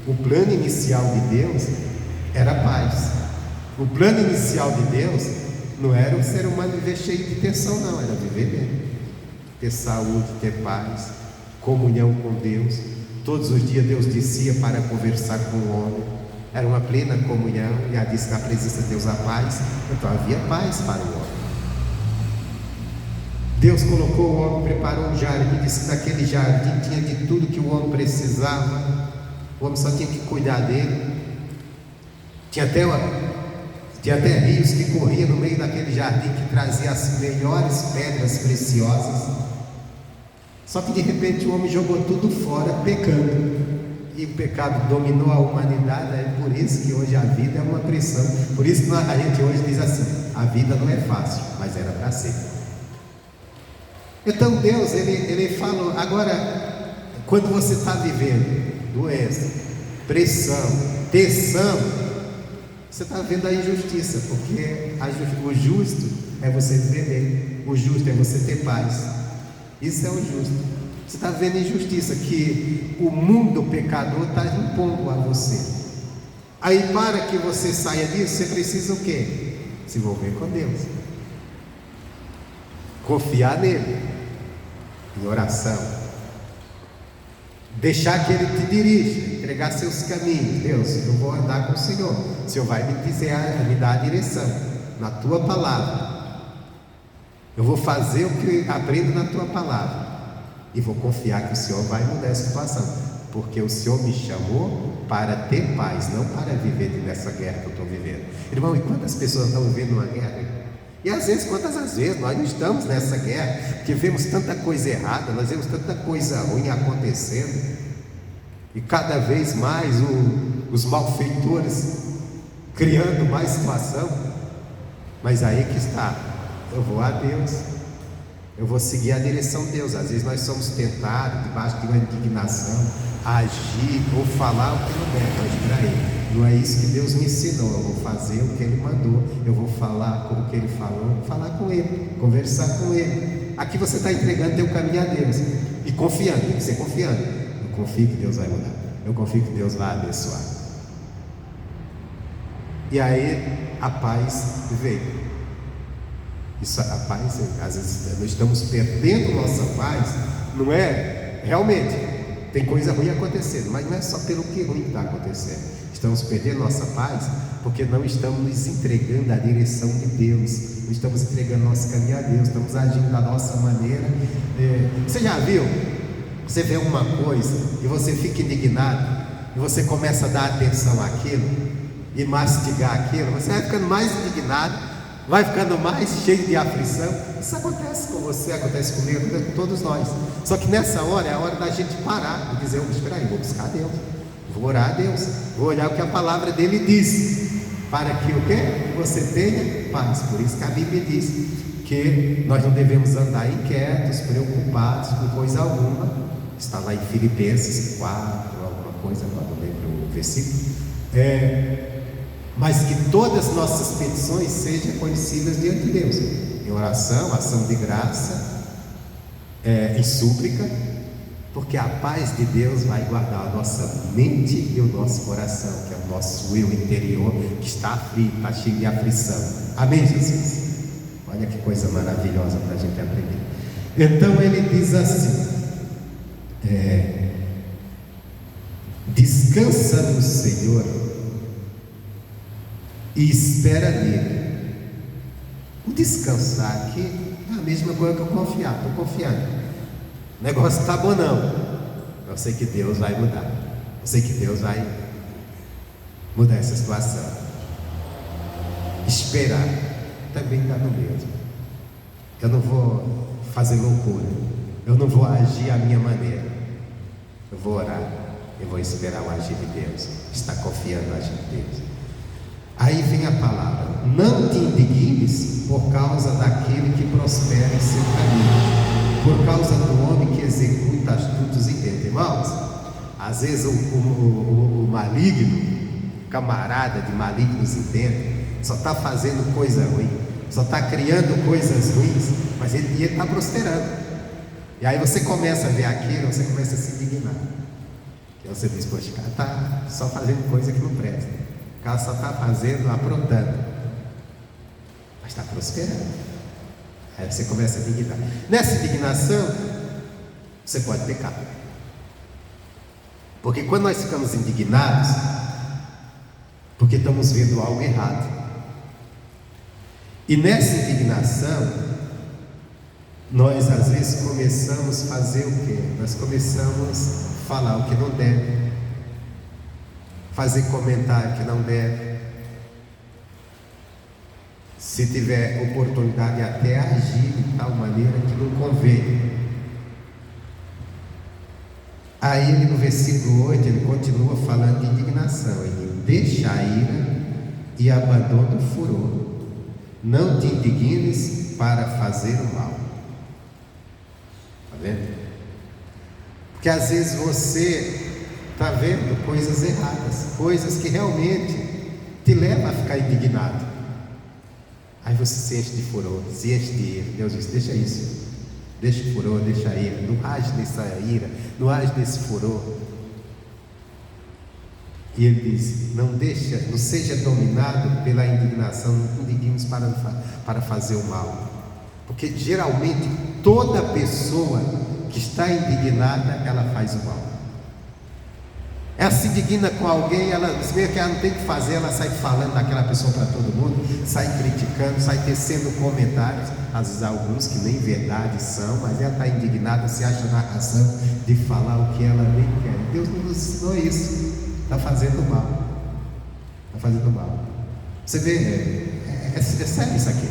O plano inicial de Deus era paz. O plano inicial de Deus não era o ser humano viver cheio de tensão, não, era viver bem, ter saúde, ter paz, comunhão com Deus. Todos os dias Deus descia para conversar com o homem, era uma plena comunhão, e a diz que a presença de Deus há paz, então havia paz para o homem. Deus colocou o homem, preparou um jardim, disse que naquele jardim tinha de tudo que o homem precisava, o homem só tinha que cuidar dele. Tinha até rios que corriam no meio daquele jardim, que trazia as melhores pedras preciosas. Só que de repente o homem jogou tudo fora, pecando, e o pecado dominou a humanidade. É por isso que hoje a vida é uma pressão. Por isso que a gente hoje diz assim: a vida não é fácil, mas era para ser. Então Deus, ele falou. Agora, quando você está vivendo doença, pressão, tensão, você está vendo a injustiça, porque o justo é você viver bem, o justo é você ter paz. Isso é o justo. Você está vendo a injustiça que o mundo pecador está impondo a você. Aí, para que você saia disso, você precisa o quê? Se envolver com Deus, confiar nele, em oração, deixar que Ele te dirija, entregar seus caminhos. Deus, eu vou andar com o Senhor, o Senhor vai me dizer, me dar a direção na Tua palavra. Eu vou fazer o que aprendo na Tua palavra e vou confiar que o Senhor vai mudar a situação, porque o Senhor me chamou para ter paz, não para viver nessa guerra que eu estou vivendo. Irmão, e quantas pessoas estão vivendo uma guerra? E às vezes, quantas vezes nós não estamos nessa guerra, porque vemos tanta coisa errada, nós vemos tanta coisa ruim acontecendo, e cada vez mais os malfeitores criando mais situação. Mas aí que está, eu vou a Deus, eu vou seguir a direção de Deus. Às vezes nós somos tentados, debaixo de uma indignação, a agir ou falar o que não deve. Mas espera aí, não é isso que Deus me ensinou. Eu vou fazer o que Ele mandou, eu vou falar como que Ele falou, falar com Ele, conversar com Ele. Aqui você está entregando teu caminho a Deus e confiando, tem que ser confiando. Eu confio que Deus vai mudar, eu confio que Deus vai abençoar. E aí a paz veio. Isso, a paz, às vezes nós estamos perdendo nossa paz. Não é, realmente tem coisa ruim acontecendo, mas não é só pelo que ruim está acontecendo. Estamos perdendo nossa paz porque não estamos nos entregando à direção de Deus, não estamos entregando nosso caminho a Deus, estamos agindo da nossa maneira. Você já viu? Você vê uma coisa e você fica indignado, e você começa a dar atenção àquilo e mastigar aquilo, você vai ficando mais indignado, vai ficando mais cheio de aflição. Isso acontece com você, acontece comigo, acontece com todos nós. Só que nessa hora é a hora da gente parar e dizer: espera aí, vou buscar Deus, vou orar a Deus, vou olhar o que a palavra dele diz, para que o quê? Você tenha paz. Por isso que a Bíblia diz que nós não devemos andar inquietos, preocupados com coisa alguma. Está lá em Filipenses 4, alguma coisa, agora não lembro o versículo. Mas que todas as nossas petições sejam conhecidas diante de Deus, em oração, ação de graça, em súplica, Porque a paz de Deus vai guardar a nossa mente e o nosso coração, que é o nosso eu interior, que está aflito, está cheio de aflição. Amém, Jesus? Olha que coisa maravilhosa para a gente aprender. Então ele diz assim: descansa no Senhor e espera nele. O descansar aqui é a mesma coisa que eu confiar. Estou confiando. O negócio está bom não. Eu sei que Deus vai mudar. Eu sei que Deus vai mudar essa situação. Esperar também está no mesmo. Eu não vou fazer loucura. Eu não vou agir à minha maneira. Eu vou orar. Eu vou esperar o agir de Deus. Estar confiando no agir de Deus. Aí vem a palavra: não te indignes por causa daquele que prospera em seu caminho, por causa do homem que executa astutos intentos. Irmãos, às vezes o maligno, camarada de malignos intentos, só está fazendo coisa ruim, só está criando coisas ruins, mas ele está prosperando. E aí você começa a ver aquilo, você começa a se indignar. E você diz: poxa, o cara está só fazendo coisa que não presta, o cara só está fazendo, aprontando, mas está prosperando. Aí você começa a indignar. Nessa indignação, você pode pecar. Porque quando nós ficamos indignados, porque estamos vendo algo errado. E nessa indignação, nós às vezes começamos a fazer o quê? Nós começamos a falar o que não deve, fazer comentário que não deve, se tiver oportunidade até agir de tal maneira que não convém. Aí ele, no versículo 8, ele continua falando de indignação. Ele deixa a ira e abandona o furor. Não te indignes para fazer o mal. Está vendo? Porque às vezes você está vendo coisas erradas, coisas que realmente te levam a ficar indignado. Aí você se enche de furor, se enche de ira. Deus diz: deixa isso, deixa o furor, deixa a ira, não age nessa ira, não age nesse furor. E ele diz: não seja dominado pela indignação, não indignes para fazer o mal. Porque geralmente toda pessoa que está indignada, ela faz o mal. Ela se indigna com alguém, ela vê que ela não tem o que fazer, ela sai falando daquela pessoa para todo mundo, sai criticando, sai tecendo comentários, às vezes alguns que nem verdade são, mas ela está indignada, se acha na razão de falar o que ela nem quer. Deus não nos ensinou isso. Está fazendo mal. Está fazendo mal. Você vê, é sério isso aqui.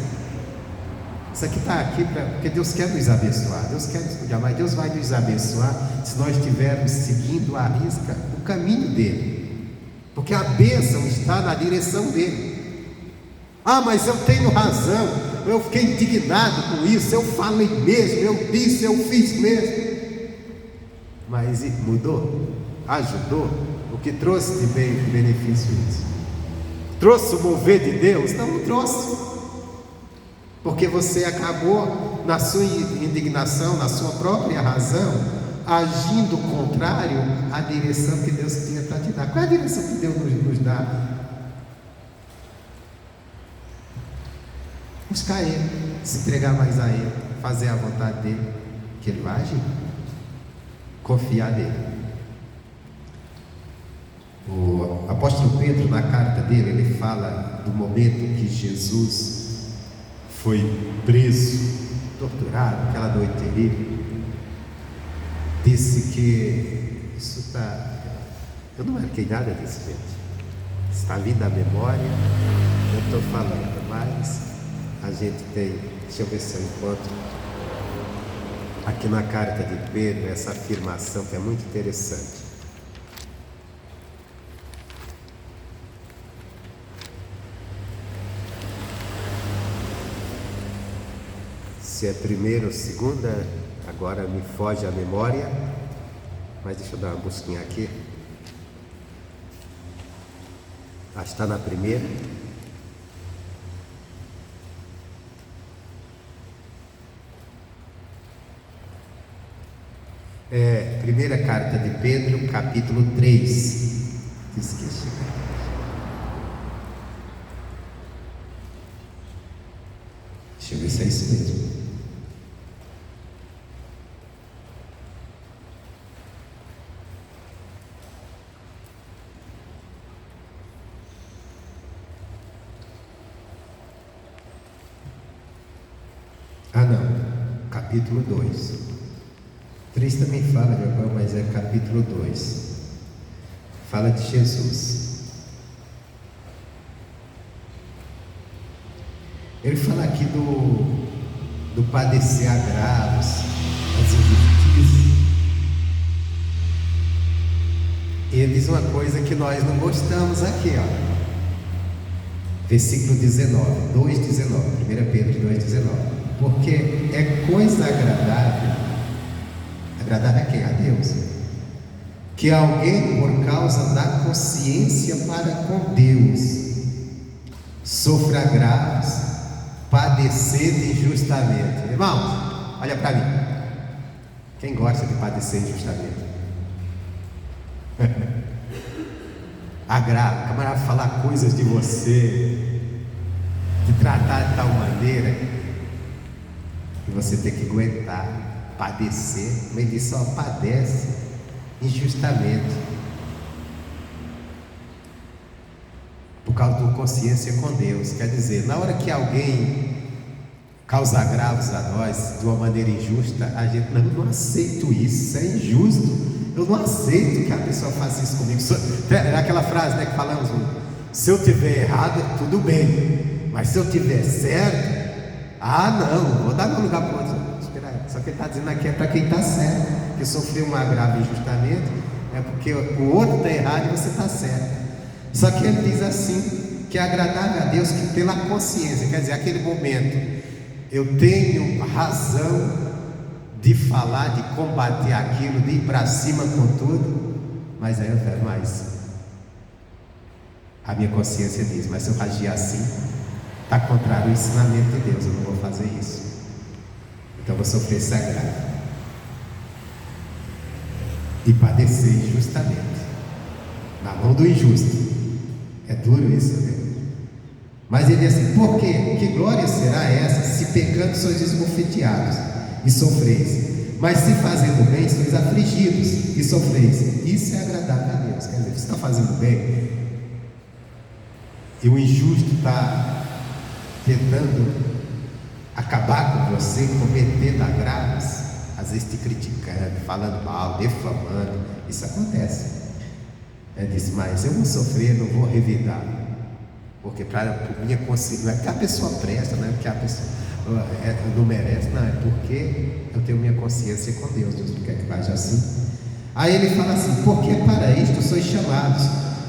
Isso aqui está aqui porque Deus quer nos abençoar. Deus quer nos cuidar, mas Deus vai nos abençoar se nós estivermos seguindo à risca o caminho dele. Porque a bênção está na direção dele. Ah, mas eu tenho razão, eu fiquei indignado com isso, eu falei mesmo, eu disse, eu fiz mesmo. Mas mudou? Ajudou? O que trouxe de benefício isso? Trouxe o mover de Deus? Não trouxe. Porque você acabou, na sua indignação, na sua própria razão, agindo contrário à direção que Deus tinha para te dar. Qual é a direção que Deus nos dá? Buscar Ele, se entregar mais a Ele, fazer a vontade dEle, que Ele vai agir. Confiar nele. O apóstolo Pedro, na carta dele, ele fala do momento que Jesus foi preso, torturado, aquela noite terrível. Disse que isso está... Eu não marquei nada disso, gente. Está vindo à memória, eu estou falando, mas a gente tem... Deixa eu ver se eu encontro aqui na carta de Pedro essa afirmação que é muito interessante. Se é primeira ou segunda, agora me foge a memória, mas deixa eu dar uma busquinha aqui. Está na primeira. Primeira carta de Pedro, capítulo 3. Esqueci. Deixa eu ver se é isso mesmo. Não, capítulo 2. 3 também fala de Abraão, mas é capítulo 2. Fala de Jesus. Ele fala aqui do padecer agravos, das injustiças. E ele diz uma coisa que nós não gostamos aqui, ó. Versículo 19, 2,19, 1 Pedro 2,19. Porque é coisa agradável a quem? A Deus, que alguém, por causa da consciência para com Deus, sofra agravos, padecendo injustamente. Irmãos, olha para mim. Quem gosta de padecer injustamente? Agravo, o camarada falar coisas de você, te tratar de tal maneira que você tem que aguentar, padecer. Como ele diz, só padece injustamente por causa da consciência com Deus. Quer dizer, na hora que alguém causa agravos a nós de uma maneira injusta, a gente não aceito isso é injusto. Eu não aceito que a pessoa faça isso comigo. É aquela frase, né, que falamos: se eu tiver errado, tudo bem, mas se eu tiver certo, não vou dar meu lugar para o outro. Só que ele está dizendo aqui é para quem está certo, que sofreu um agravo injustamente, é porque o outro está errado e você está certo. Só que ele diz assim, que é agradável a Deus, que pela consciência, quer dizer, aquele momento, eu tenho razão de falar, de combater aquilo, de ir para cima com tudo, mas aí eu quero mais. A minha consciência diz, mas se eu agir assim, está contrário ao ensinamento de Deus, eu não vou fazer isso. Então eu vou sofrer esse agravo e padecer injustamente na mão do injusto. É duro isso, né? Mas ele diz assim: por quê? Que glória será essa, se pecando sois esbofeteados e sofreis, mas se fazendo bem sois afligidos e sofreis? Isso é agradável a Deus. Quer dizer, você está fazendo bem e o injusto está tentando acabar com você, cometendo agravos, às vezes te criticando, falando mal, defamando. Isso acontece. Ele disse: mas eu vou sofrer, não vou revidar, porque por minha consciência, não é porque a pessoa presta, não é porque a pessoa não merece, não, é porque eu tenho minha consciência com Deus. Deus não quer que haja assim. Aí ele fala assim: porque para isto sois chamados,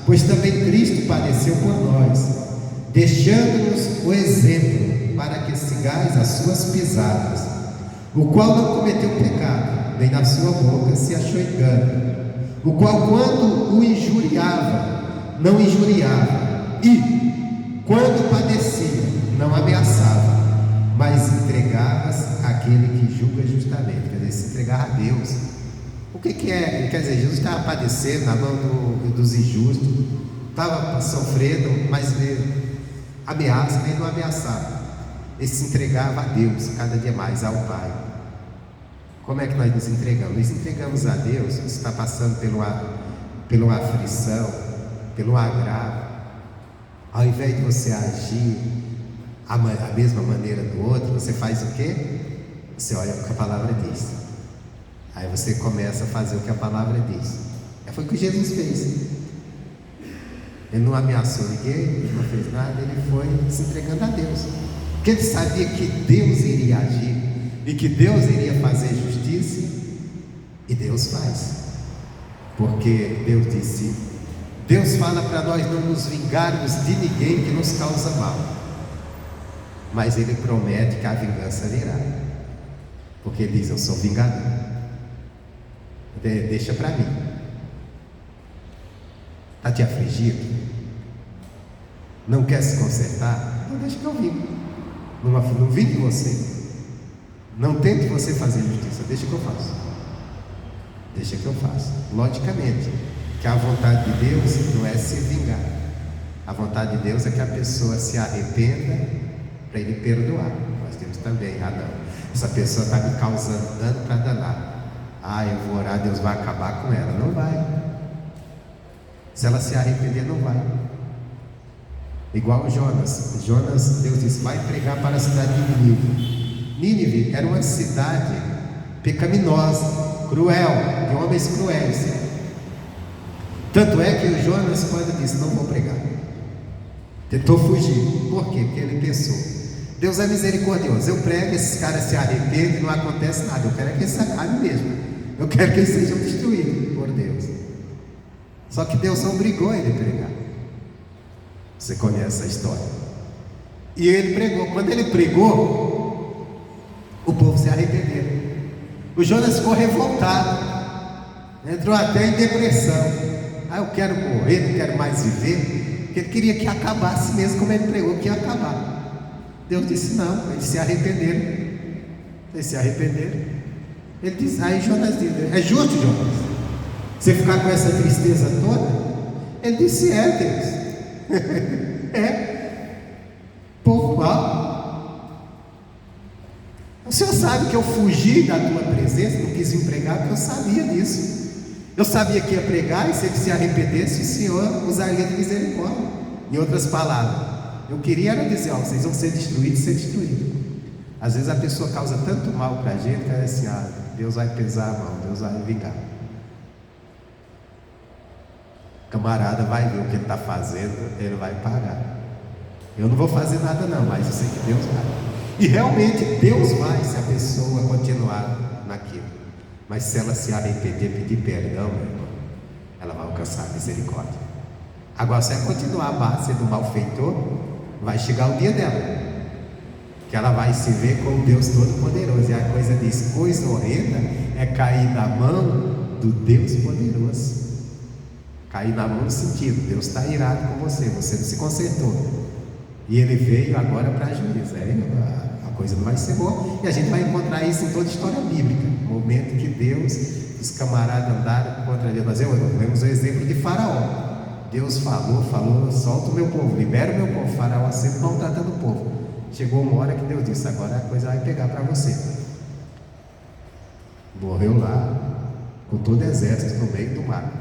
pois também Cristo padeceu por nós, deixando-nos o exemplo, para que sigais as suas pisadas, o qual não cometeu pecado, nem na sua boca se achou engano, o qual, quando o injuriava, não injuriava, e quando padecia, não ameaçava, mas entregava-se àquele que julga justamente. Quer dizer, se entregava a Deus. O que é? Quer dizer, Jesus estava padecendo na mão dos injustos, estava sofrendo, mas ameaça, nem não ameaçava. Ele se entregava a Deus cada dia mais, ao Pai. Como é que nós nos entregamos? Nós entregamos a Deus. Você está passando pela uma aflição, pelo agravo. Ao invés de você agir a mesma maneira do outro, você faz o quê? Você olha o que a palavra diz. Aí você começa a fazer o que a palavra diz. Foi o que Jesus fez. Ele não ameaçou ninguém, ele não fez nada, ele foi se entregando a Deus. Porque ele sabia que Deus iria agir e que Deus iria fazer justiça, e Deus faz. Porque Deus disse, Deus fala para nós não nos vingarmos de ninguém que nos causa mal, mas Ele promete que a vingança virá, porque Ele diz: eu sou vingador. Deixa para mim. Está te afligido? Não quer se consertar? Então deixa que eu vingo. Não vingue você. Não tente você fazer justiça, deixa que eu faço. Deixa que eu faço. Logicamente, que a vontade de Deus não é se vingar. A vontade de Deus é que a pessoa se arrependa para Ele perdoar. Nós temos também, não, essa pessoa está me causando dano para danar. Eu vou orar, Deus vai acabar com ela. Não vai. Se ela se arrepender, não vai. Igual Jonas. Deus disse, vai pregar para a cidade de Nínive. Nínive era uma cidade pecaminosa, cruel, de homens cruéis. Tanto é que o Jonas, quando disse, não vou pregar, tentou fugir. Por quê? Porque ele pensou, Deus é misericordioso, eu prego, esses caras se arrependem, não acontece nada, eu quero que eles se acabem mesmo, eu quero que eles sejam destruídos por Deus. Só que Deus obrigou ele a pregar. Você conhece a história. E ele pregou. Quando ele pregou, o povo se arrependeu. O Jonas ficou revoltado, entrou até em depressão. Eu quero morrer, não quero mais viver. Porque ele queria que acabasse mesmo, como ele pregou, que ia acabar. Deus disse não, eles se arrependeram. Ele disse, aí Jonas disse, é justo, Jonas, você ficar com essa tristeza toda? Ele disse, Deus. Povo mal. O Senhor sabe que eu fugi da tua presença, não quis vir pregar, porque eu sabia disso. Eu sabia que ia pregar, e se ele se arrependesse, o Senhor usaria de misericórdia. Em outras palavras, eu queria era dizer, vocês vão ser destruídos. Às vezes a pessoa causa tanto mal para a gente, que é assim, Deus vai pesar a mão, Deus vai vingar. O camarada vai ver o que ele está fazendo, ele vai pagar. Eu não vou fazer nada não, mas eu sei que Deus vai. E realmente Deus vai, se a pessoa continuar naquilo. Mas se ela se arrepender, pedir perdão, meu irmão, ela vai alcançar a misericórdia. Agora, se ela continuar sendo malfeitor, vai chegar o dia dela, que ela vai se ver como Deus Todo-Poderoso. E a coisa diz, coisa horrenda é cair na mão do Deus Poderoso. Cair na mão no sentido, Deus está irado com você não se consertou, e Ele veio agora para juízo. A coisa não vai ser boa. E a gente vai encontrar isso em toda a história bíblica. O momento que Deus, os camaradas andaram contra Deus. Nós vemos o exemplo de Faraó. Deus falou, solta o meu povo, libera o meu povo. Faraó sempre maltratando o povo. Chegou uma hora que Deus disse, agora a coisa vai pegar para você. Morreu lá, com todo o exército no meio do mar.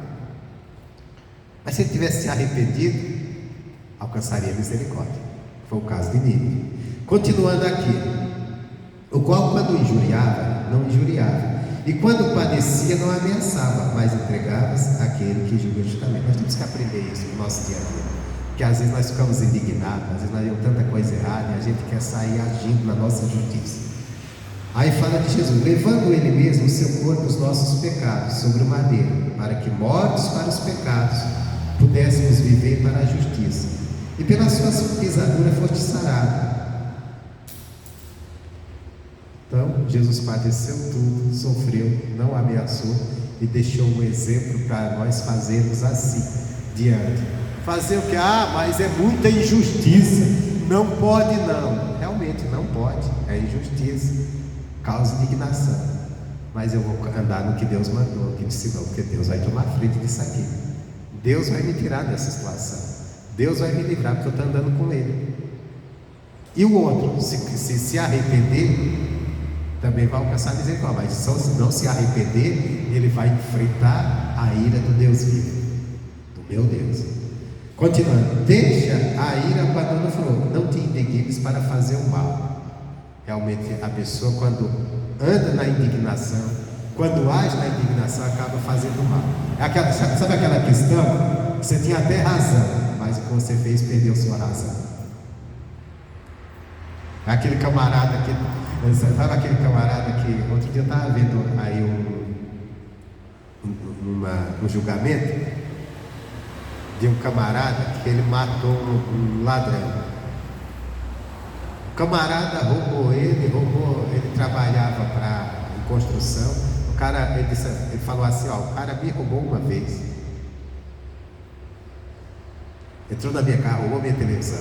Mas se ele tivesse se arrependido, alcançaria misericórdia. Foi o caso de Nínive. Continuando aqui, o qual quando injuriava, não injuriava, e quando padecia, não ameaçava, mas entregava aquele que julga justamente. Nós temos que aprender isso no nosso dia a dia, porque às vezes nós ficamos indignados, às vezes nós vemos tanta coisa errada, e a gente quer sair agindo na nossa justiça. Aí fala de Jesus, levando Ele mesmo o seu corpo os nossos pecados sobre o madeiro, para que mortos para os pecados pudéssemos viver para a justiça, e pelas suas pisaduras foste sarado. Então Jesus padeceu tudo, sofreu, não ameaçou, e deixou um exemplo para nós fazermos assim diante. Fazer o que? Mas é muita injustiça, não pode não. Realmente não pode, é injustiça, causa indignação. Mas eu vou andar no que Deus mandou, que ensinou, porque Deus vai tomar frente disso aqui. Deus vai me tirar dessa situação, Deus vai me livrar, porque eu estou andando com Ele. E o outro, se arrepender, também vai alcançar misericórdia. Mas se não se arrepender, ele vai enfrentar a ira do Deus vivo, do meu Deus. Continuando, deixa a ira abandona o fogo, não te indignes para fazer o mal. Realmente a pessoa, quando anda na indignação, quando age na indignação, acaba fazendo o mal. Sabe aquela questão? Você tinha até razão, mas o que você fez perdeu sua razão. Aquele camarada que outro dia eu estava vendo aí um julgamento de um camarada que ele matou um ladrão. O camarada roubou ele trabalhava em construção. O cara, ele falou assim, o cara me roubou uma vez, entrou na minha casa, roubou minha televisão,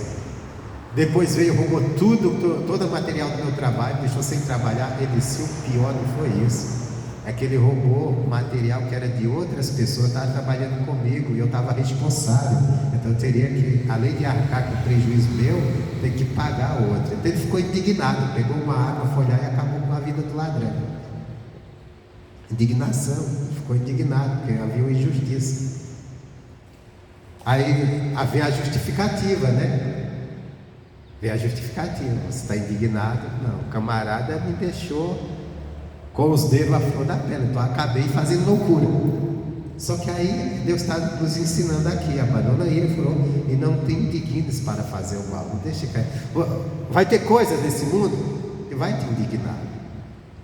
depois veio, roubou todo o material do meu trabalho, deixou sem trabalhar. Ele disse, o pior não foi isso, É que ele roubou material que era de outras pessoas, estava trabalhando comigo e eu estava responsável. Então eu teria que, além de arcar com prejuízo meu, ter que pagar a outra. Então ele ficou indignado, pegou uma arma, foi lá e acabou com a vida do ladrão. Indignação, ficou indignado, porque havia uma injustiça. Aí havia a justificativa, né? Vem a justificativa. Você está indignado? Não, o camarada me deixou com os dedos à flor da pele, então acabei fazendo loucura. Só que aí Deus está nos ensinando aqui: abandona ele, falou, e não te indignes para fazer o mal. Não deixa cair. Vai ter coisas nesse mundo que vai te indignar,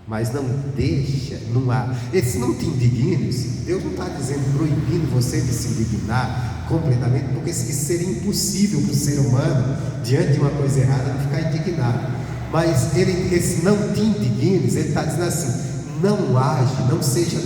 mas não deixa, não há. Esse não te indignes, Deus não está dizendo, proibindo você de se indignar completamente, porque isso seria impossível para o ser humano, diante de uma coisa errada, não ficar indignado. Mas esse não te indignes, ele está dizendo assim: não age, não seja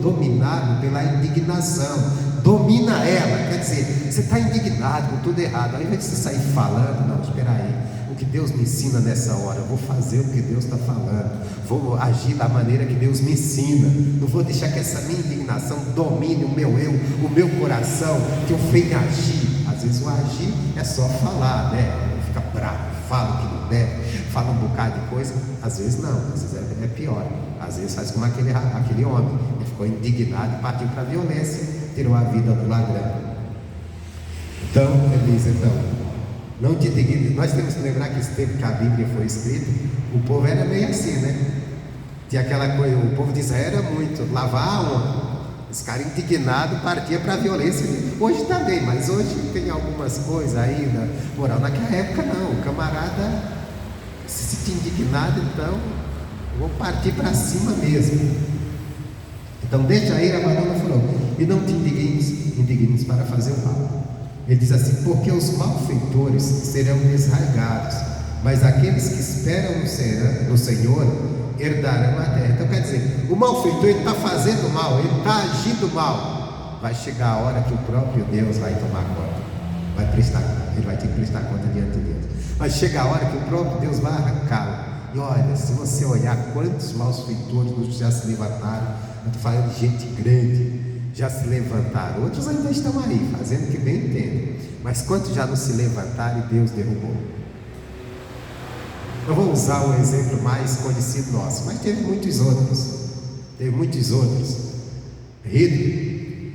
dominado pela indignação, domina ela. Quer dizer, você está indignado com tudo errado, ao invés de você sair falando, não, espera aí, o que Deus me ensina nessa hora, eu vou fazer o que Deus está falando, vou agir da maneira que Deus me ensina, não vou deixar que essa minha indignação domine o meu eu, o meu coração, que eu venha agir. Às vezes o agir é só falar, né? Fica bravo, fala o que não deve, fala um bocado de coisa. Às vezes não, às vezes é pior. Às vezes faz como aquele homem, ele ficou indignado e partiu para a violência, tirou a vida do ladrão. Então, ele diz, não te indignes. Nós temos que lembrar que esse tempo que a Bíblia foi escrita, o povo era meio assim, né? Tinha aquela coisa, o povo de Israel era muito, lavar a honra. Esse cara indignado partia para a violência. Hoje também, mas hoje tem algumas coisas ainda, moral. Naquela época não, o camarada se sentia indignado, então vou partir para cima mesmo. Então deixa aí, a Madonna falou, e não te indignes para fazer o mal. Ele diz assim: porque os malfeitores serão desraigados, mas aqueles que esperam no Senhor herdarão a terra. Então quer dizer, o malfeitor, ele está fazendo mal, ele está agindo mal, vai chegar a hora que o próprio Deus vai tomar conta, ele vai ter que prestar conta diante de Deus. Vai chegar a hora que o próprio Deus vai arrancá-lo. E olha, se você olhar quantos malfeitores já se levantaram, eu estou falando de gente grande, já se levantaram, outros ainda estão aí, fazendo o que bem entendem, mas quantos já não se levantaram e Deus derrubou? Eu vou usar o exemplo mais conhecido nosso, mas teve muitos outros. Hitler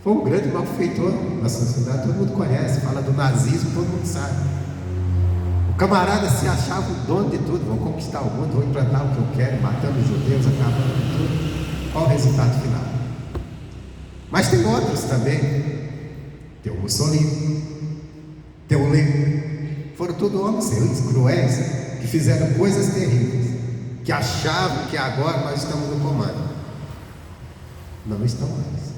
foi um grande malfeitor na sociedade, todo mundo conhece, fala do nazismo, todo mundo sabe. O camarada se achava o dono de tudo, vou conquistar o mundo, vou implantar o que eu quero, matando os judeus, acabando com tudo. Qual o resultado final? Mas tem outros também. Tem o Mussolini, tem o Lenin. Foram todos homens cruéis, que fizeram coisas terríveis, que achavam que agora nós estamos no comando. Não estão mais.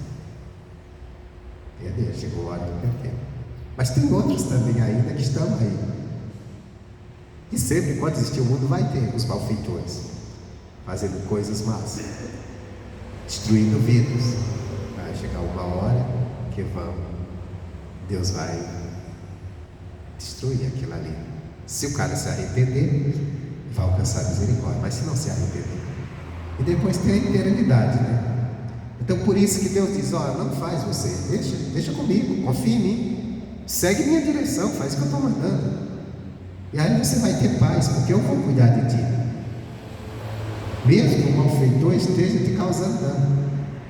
Chegou a hora do tempo. Mas tem outros também ainda que estão aí. E sempre, enquanto existir o mundo, vai ter os malfeitores fazendo coisas más, destruindo vidas. Vai chegar uma hora que Deus vai destruir aquilo ali. Se o cara se arrepender, vai alcançar misericórdia, mas se não se arrepender, e depois tem a eternidade, né? Então por isso que Deus diz: não faz você, deixa comigo, confia em mim, segue minha direção, faz o que eu estou mandando, e aí você vai ter paz, porque eu vou cuidar de ti, mesmo que o malfeitor esteja te causando dano.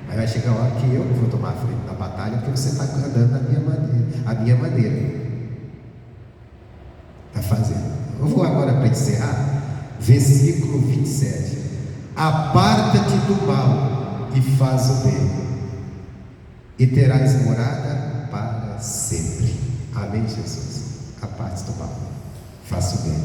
Aí vai chegar a hora que eu vou tomar a frente da batalha, porque você está andando a minha maneira. Está fazendo. Eu vou agora, para encerrar, versículo 27. Aparta-te do mal e faz o bem, e terás morada para sempre. Amém, Jesus? Aparte-te do mal, faça o bem.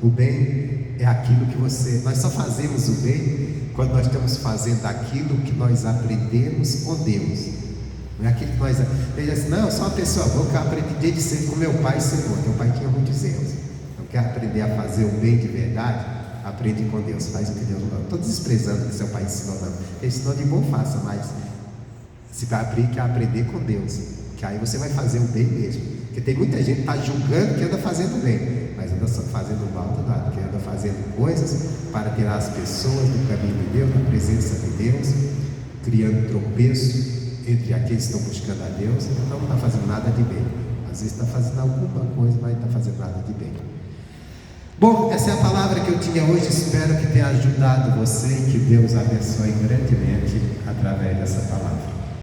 O bem é aquilo que nós só fazemos o bem quando nós estamos fazendo aquilo que nós aprendemos com Deus. Não é aquilo que nós... Ele diz assim: não, eu sou uma pessoa boa que eu aprendi desde sempre com meu pai ser bom. Meu pai tinha muitos erros. Então quer aprender a fazer o bem de verdade? Aprende com Deus, faz o que Deus manda. Não estou desprezando o que seu pai ensinou, não. Ele ensinou de bom, faça, mas se vai abrir, quer aprender com Deus, que aí você vai fazer o bem mesmo. Porque tem muita gente que está julgando que anda fazendo bem, mas anda só fazendo mal do nada, que anda fazendo coisas para tirar as pessoas do caminho de Deus, da presença de Deus, criando tropeço entre aqueles que estão buscando a Deus. Então não está fazendo nada de bem. Às vezes está fazendo alguma coisa, mas não está fazendo nada de bem. Bom, essa é a palavra que eu tinha hoje. Espero que tenha ajudado você e que Deus abençoe grandemente através dessa palavra.